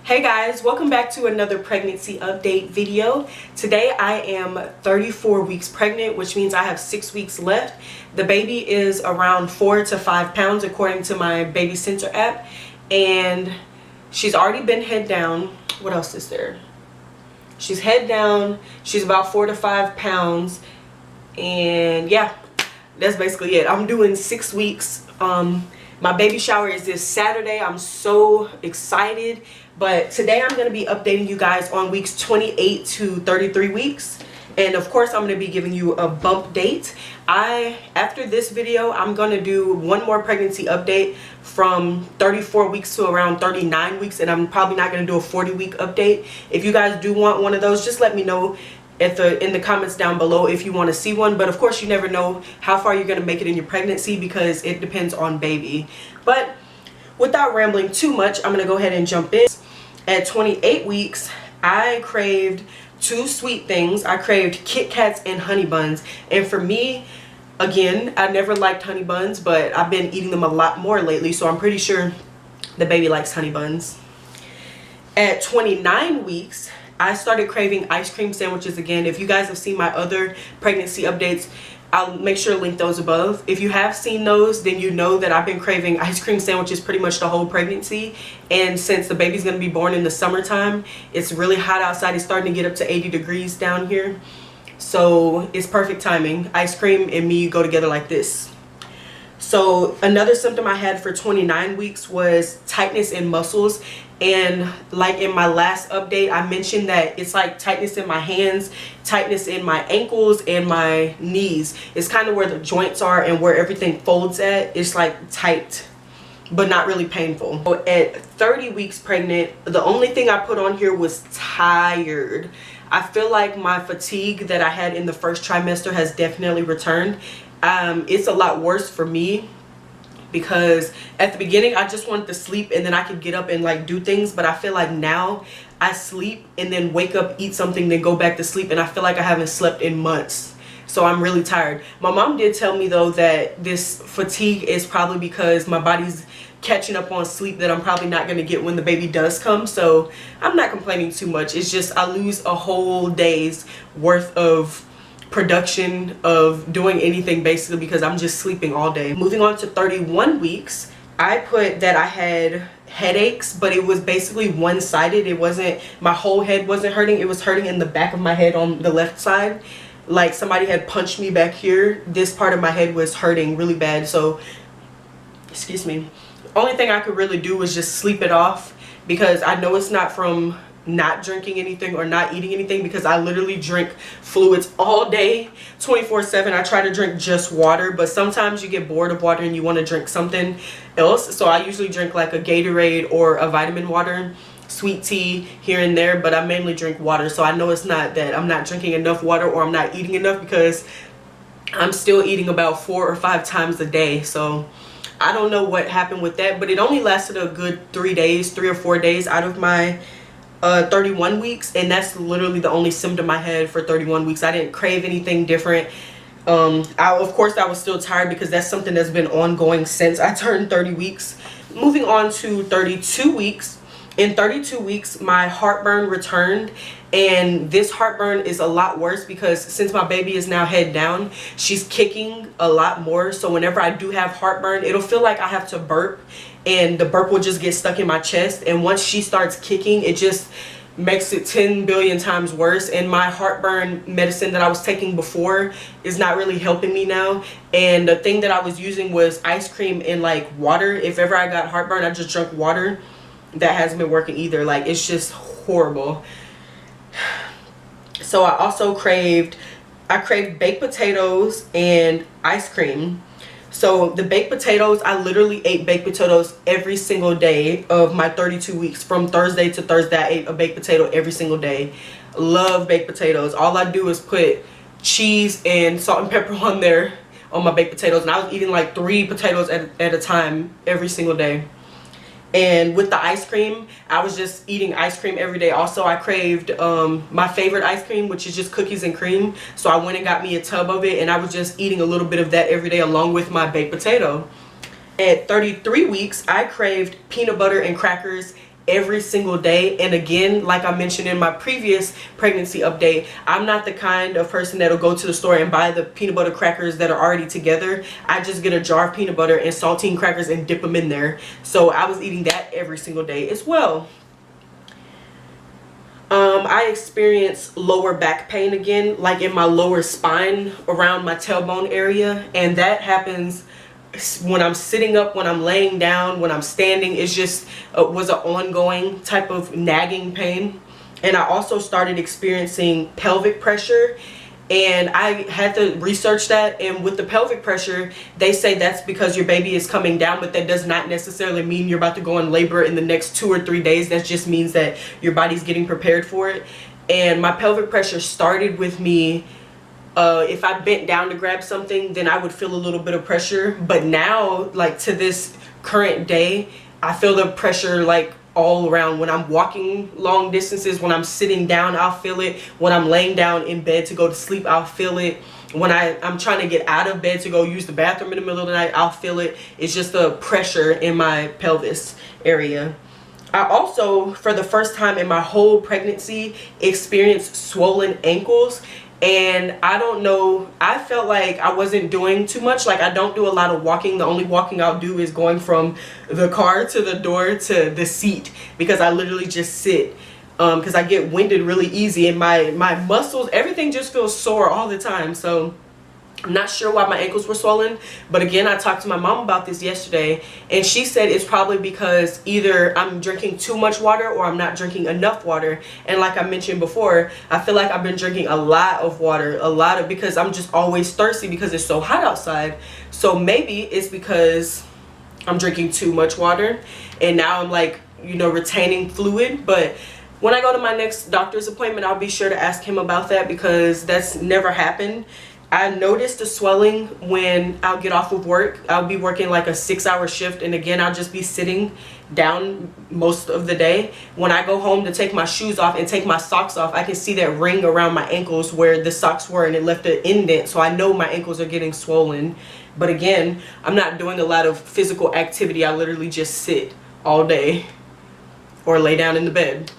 Hey guys, welcome back to another pregnancy update video. Today I am 34 weeks pregnant, which means I have 6 weeks left. The baby is around 4 to 5 pounds according to my baby center app, and she's already been head down. What else is there? She's head down, she's about 4 to 5 pounds, and yeah, that's basically it. I'm doing 6 weeks. My baby shower is this Saturday. I'm so excited. But today I'm going to be updating you guys on weeks 28 to 33 weeks. And of course I'm going to be giving you a bump date. After this video, I'm going to do one more pregnancy update from 34 weeks to around 39 weeks. And I'm probably not going to do a 40-week update. If you guys do want one of those, just let me know in the comments down below if you want to see one. But of course you never know how far you're going to make it in your pregnancy because it depends on baby. But without rambling too much, I'm going to go ahead and jump in. At 28 weeks, I craved two sweet things. I craved Kit Kats and honey buns. And for me, again, I never liked honey buns, but I've been eating them a lot more lately, so I'm pretty sure the baby likes honey buns. At 29 weeks, I started craving ice cream sandwiches again. If you guys have seen my other pregnancy updates, I'll make sure to link those above. If you have seen those, then you know that I've been craving ice cream sandwiches pretty much the whole pregnancy. And since the baby's going to be born in the summertime, it's really hot outside. It's starting to get up to 80 degrees down here. So it's perfect timing. Ice cream and me go together like this. So another symptom I had for 29 weeks was tightness in muscles. And like in my last update, I mentioned that it's like tightness in my hands, tightness in my ankles and my knees. It's kind of where the joints are and where everything folds at. It's like tight, but not really painful. So at 30 weeks pregnant, the only thing I put on here was tired. I feel like my fatigue that I had in the first trimester has definitely returned. It's a lot worse for me because at the beginning I just wanted to sleep and then I could get up and like do things, but I feel like now I sleep and then wake up, eat something, then go back to sleep, and I feel like I haven't slept in months. So I'm really tired. My mom did tell me though that this fatigue is probably because my body's catching up on sleep that I'm probably not going to get when the baby does come. So I'm not complaining too much. It's just I lose a whole day's worth of production of doing anything basically because I'm just sleeping all day. Moving on to 31 weeks, I put that I had headaches, but it was basically one-sided. It wasn't, my whole head wasn't hurting. It was hurting in the back of my head on the left side. Like somebody had punched me back here. This part of my head was hurting really bad. So, excuse me. Only thing I could really do was just sleep it off because I know it's not from not drinking anything or not eating anything, because I literally drink fluids all day 24/7. I try to drink just water, but sometimes you get bored of water and you want to drink something else. So I usually drink like a Gatorade or a vitamin water, sweet tea here and there, but I mainly drink water. So I know it's not that I'm not drinking enough water or I'm not eating enough, because I'm still eating about 4 or 5 times a day. So I don't know what happened with that, but it only lasted a good 3 days, 3 or 4 days out of my 31 weeks, and that's literally the only symptom I had for 31 weeks. I didn't crave anything different. Of course I was still tired because that's something that's been ongoing since I turned 30 weeks. Moving on to 32 weeks. In 32 weeks, my heartburn returned, and this heartburn is a lot worse because since my baby is now head down, she's kicking a lot more. So whenever I do have heartburn, it'll feel like I have to burp, and the burp will just get stuck in my chest. And once she starts kicking, it just makes it 10 billion times worse. And my heartburn medicine that I was taking before is not really helping me now. And the thing that I was using was ice cream and like water. If ever I got heartburn, I just drank water. That hasn't been working either. Like, it's just horrible. So I also craved baked potatoes and ice cream. So the baked potatoes, I literally ate baked potatoes every single day of my 32 weeks. From Thursday to Thursday, I ate a baked potato every single day. Love baked potatoes. All I do is put cheese and salt and pepper on there on my baked potatoes, and I was eating like 3 potatoes at a time every single day. And with the ice cream, I was just eating ice cream every day. Also, I craved my favorite ice cream, which is just cookies and cream. So I went and got me a tub of it, and I was just eating a little bit of that every day along with my baked potato. At 33 weeks, I craved peanut butter and crackers every single day. And again, like I mentioned in my previous pregnancy update, I'm not the kind of person that'll go to the store and buy the peanut butter crackers that are already together. I just get a jar of peanut butter and saltine crackers and dip them in there. So I was eating that every single day as well. I experience lower back pain again, like in my lower spine around my tailbone area, and that happens when I'm sitting up, when I'm laying down, when I'm standing. It's just was an ongoing type of nagging pain. And I also started experiencing pelvic pressure, and I had to research that. And with the pelvic pressure, they say that's because your baby is coming down, but that does not necessarily mean you're about to go in labor in the next 2 or 3 days. That just means that your body's getting prepared for it. And my pelvic pressure started with me, if I bent down to grab something, then I would feel a little bit of pressure. But now, like to this current day, I feel the pressure like all around. When I'm walking long distances, when I'm sitting down, I'll feel it. When I'm laying down in bed to go to sleep, I'll feel it. When I'm trying to get out of bed to go use the bathroom in the middle of the night, I'll feel it. It's just the pressure in my pelvis area. I also, for the first time in my whole pregnancy, experienced swollen ankles. And I don't know, I felt like I wasn't doing too much. Like, I don't do a lot of walking. The only walking I'll do is going from the car to the door to the seat, because I literally just sit, because I get winded really easy, and my muscles, everything just feels sore all the time. So I'm not sure why my ankles were swollen, but again, I talked to my mom about this yesterday, and she said it's probably because either I'm drinking too much water or I'm not drinking enough water. And like I mentioned before, I feel like I've been drinking a lot of water, because I'm just always thirsty because it's so hot outside. So maybe it's because I'm drinking too much water, and now I'm like, you know, retaining fluid. But when I go to my next doctor's appointment, I'll be sure to ask him about that, because that's never happened. I noticed the swelling when I'll get off of work. I'll be working like a 6-hour shift, and again, I'll just be sitting down most of the day. When I go home to take my shoes off and take my socks off, I can see that ring around my ankles where the socks were, and it left an indent, so I know my ankles are getting swollen. But again, I'm not doing a lot of physical activity. I literally just sit all day or lay down in the bed.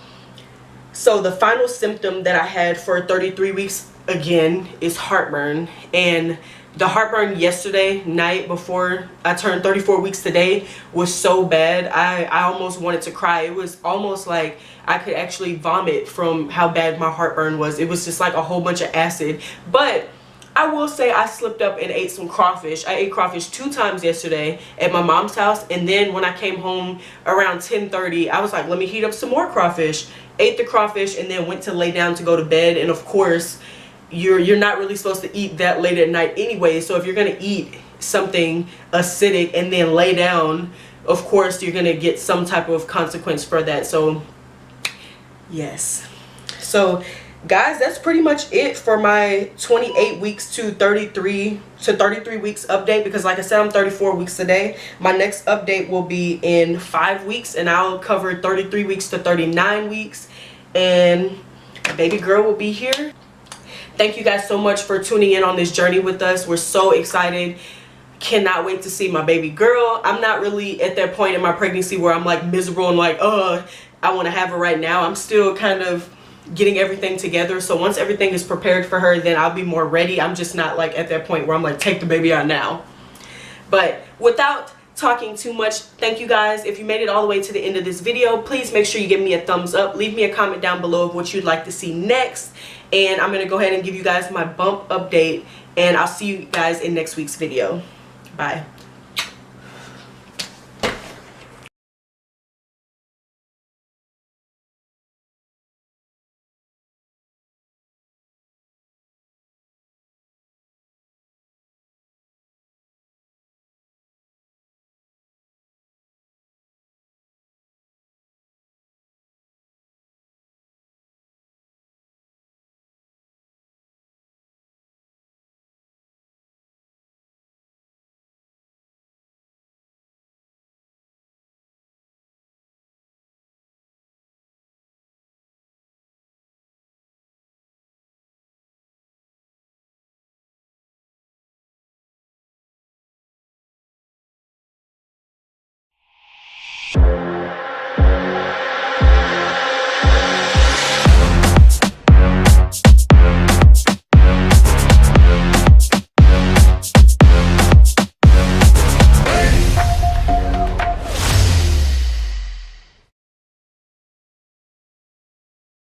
So the final symptom that I had for 33 weeks again is heartburn. And the heartburn yesterday night before I turned 34 weeks today was so bad, I almost wanted to cry. It was almost like I could actually vomit from how bad my heartburn was. It was just like a whole bunch of acid. But I will say I slipped up and ate some crawfish. I ate crawfish 2 times yesterday at my mom's house, and then when I came home around 10:30, I was like, let me heat up some more crawfish. Ate the crawfish and then went to lay down to go to bed. And of course, you're not really supposed to eat that late at night anyway. So if you're gonna eat something acidic and then lay down, of course you're gonna get some type of consequence for that. So yes. So guys, that's pretty much it for my 28 weeks to 33 weeks update, because like I said, I'm 34 weeks today. My next update will be in 5 weeks, and I'll cover 33 weeks to 39 weeks, and baby girl will be here. Thank you guys so much for tuning in on this journey with us. We're so excited. Cannot wait to see my baby girl. I'm not really at that point in my pregnancy where I'm like miserable and like, oh, I want to have her right now. I'm still kind of getting everything together. So once everything is prepared for her, then I'll be more ready. I'm just not like at that point where I'm like, take the baby out now. But without talking too much, thank you guys. If you made it all the way to the end of this video, please make sure you give me a thumbs up. Leave me a comment down below of what you'd like to see next. And I'm going to go ahead and give you guys my bump update. And I'll see you guys in next week's video. Bye.